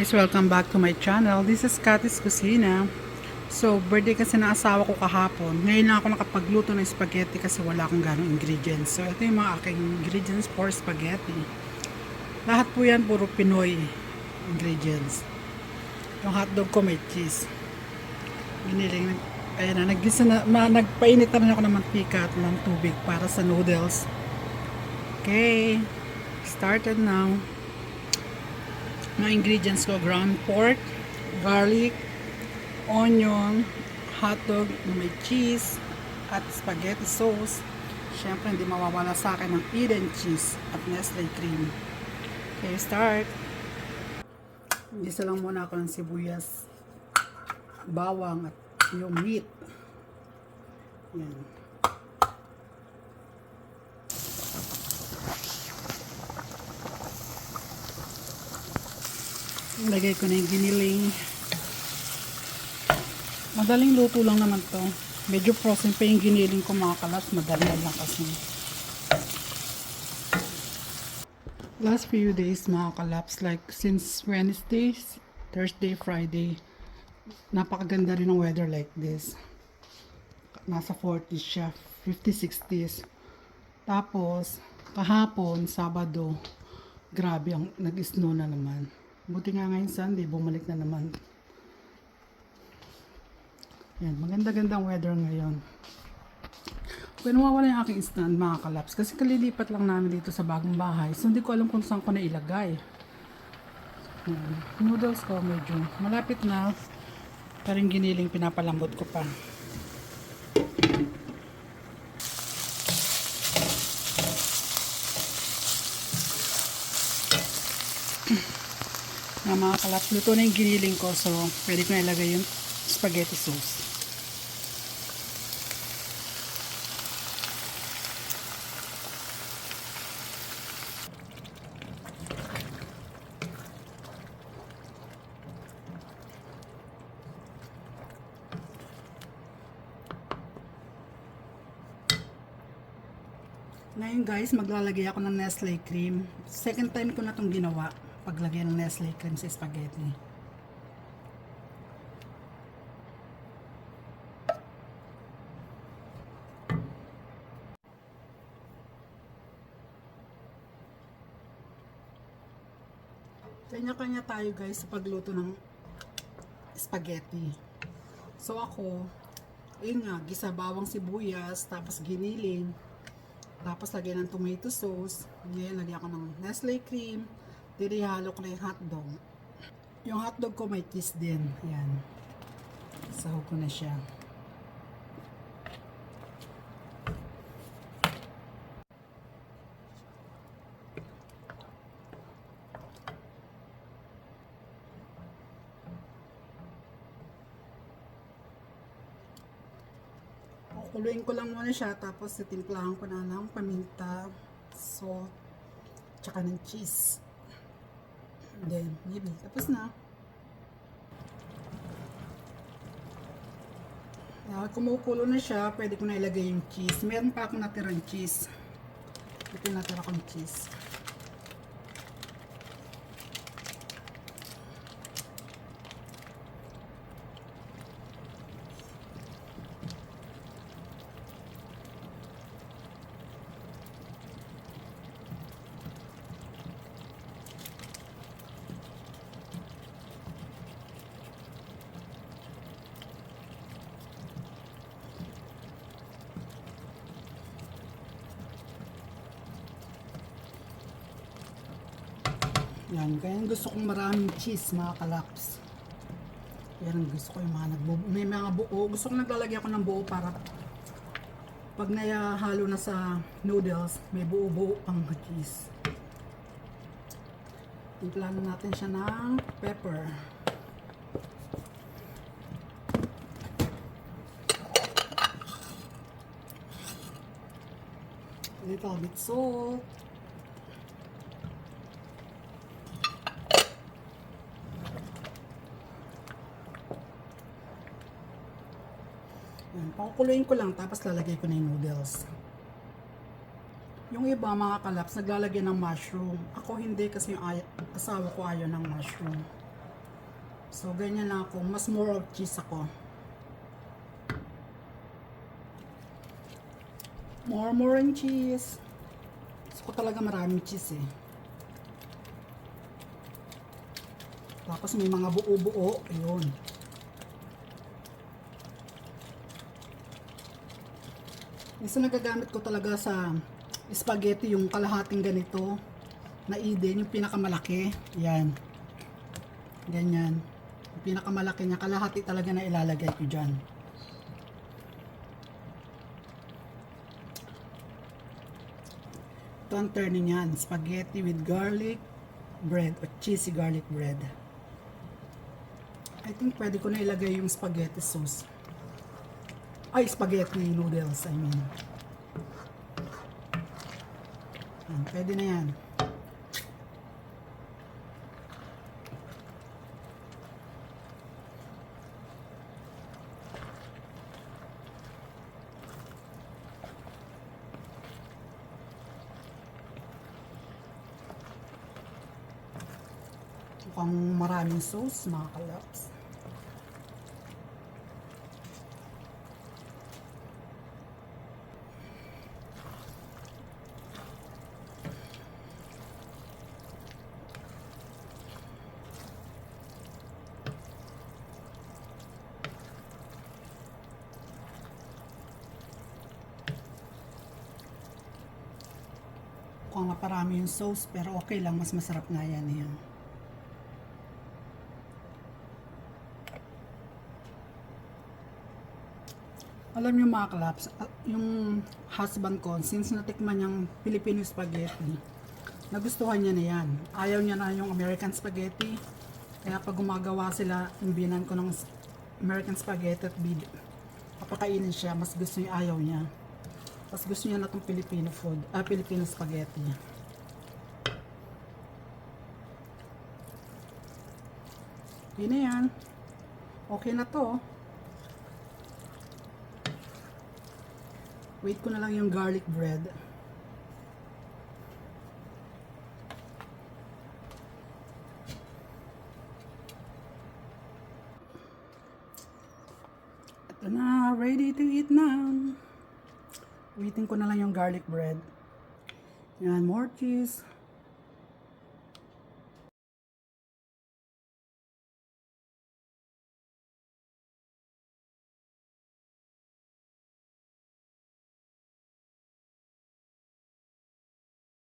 guys, welcome back to my channel. This is Katis Kusina. So, birthday kasi ng asawa ko kahapon. Ngayon na ako nakapagluto ng spaghetti kasi wala akong ganong ingredients. So, ito yung mga aking ingredients for spaghetti. Lahat po yan puro Pinoy ingredients. Yung hotdog ko may cheese. Giniling, ayan na, nagpainit na rin ako ng mantika at ng tubig para sa noodles. Okay, started now. Mga ingredients ko, ground pork, garlic, onion, hotdog na may cheese, at spaghetti sauce. Siyempre, hindi mawawala sa akin ng Eden cheese at Nestle cream. Okay, start. Isa lang muna ako ng sibuyas, bawang, at yung meat. Yan. Lagay ko na yung giniling. Madaling luto lang naman to. Medyo frozen pa yung giniling ko mga kalas. Madali lang kasi. Last few days mga kalaps, like since Wednesday, Thursday, Friday, napakaganda rin ng weather like this. Nasa 40s siya, 50s, 60s. Tapos, kahapon, Sabado, grabe, nag-snow na naman. Buti nga ngayon Sunday, bumalik na naman. Yan, maganda-gandang weather ngayon. Kaya nawawala yung aking stand mga kalaps. Kasi kalilipat lang namin dito sa bagong bahay. So hindi ko alam kung saan ko na ilagay. Yan. Noodles ko medyo malapit na. Pero yung giniling pinapalambot ko pa. Mga kalaps, luto na yung giniling ko. So pwede ko na ilagay yung spaghetti sauce. Ngayon guys, maglalagay ako ng Nestle cream. Second time ko na itong ginawa. Paglagay ng Nestle cream sa spaghetti. Kanya-kanya tayo guys sa pagluto ng spaghetti. So ako, ayun nga, gisa bawang sibuyas, tapos giniling, tapos lagyan ng tomato sauce. Ngayon lagyan ko ng Nestle cream. Dirihalo ko na yung hotdog. Yung hotdog ko may cheese din. Ayan. Sahog ko na siya. Kuluin ko lang muna siya, tapos titimplahan ko na ng paminta, salt, tsaka ng cheese. Then, maybe, tapos na. Kumukulo na siya, pwede ko na ilagay yung cheese. Meron pa akong natirang cheese. Ito yung natira kong cheese. Yan, kaya gusto kong maraming cheese mga kalaps. Yan, gusto ko yung mga may mga buo. Gusto kong naglalagay ako ng buo para pag nayahalo na sa noodles, may buo-buo pang cheese. Timplahan natin siya ng pepper. Little bit salt. Pakukuluin ko lang, tapos lalagay ko na yung noodles. Yung iba mga kalaps, naglalagay ng mushroom. Ako hindi kasi yung asawa ko ayaw ng mushroom. So, ganyan lang ako. Mas more of cheese ako. More and cheese. Gusto ko talaga maraming cheese eh. Tapos may mga buo-buo. Ayun. Minsan nagagamit ko talaga sa spaghetti yung kalahating ganito na Eden, yung pinakamalaki. Yan. Ganyan. Yung pinakamalaki niya, kalahati talaga na ilalagay ko dyan. Ito ang turning yan. Spaghetti with garlic bread or cheesy garlic bread. I think pwede ko na ilagay yung spaghetti sauce. Ay, spaghetti noodles, I mean. Yan, pwede na yan. Mukhang maraming sauce, mga kalaps. Mukhang naparami yung sauce, pero okay lang, mas masarap nga yan yan. Alam niyo mga kalaps, yung husband ko, since natikman niyang Filipino spaghetti, nagustuhan niya na yan. Ayaw niya na yung American spaghetti. Kaya pag gumagawa sila, imbinan ko ng American spaghetti at papakainin siya, mas gusto niya, ayaw niya. Mas gusto niya na itong Filipino food, Filipino spaghetti. Yun na yan. Okay na to. Wait ko na lang yung garlic bread. Ito na, ready to eat na. Waiting ko na lang yung garlic bread. Yan, more cheese.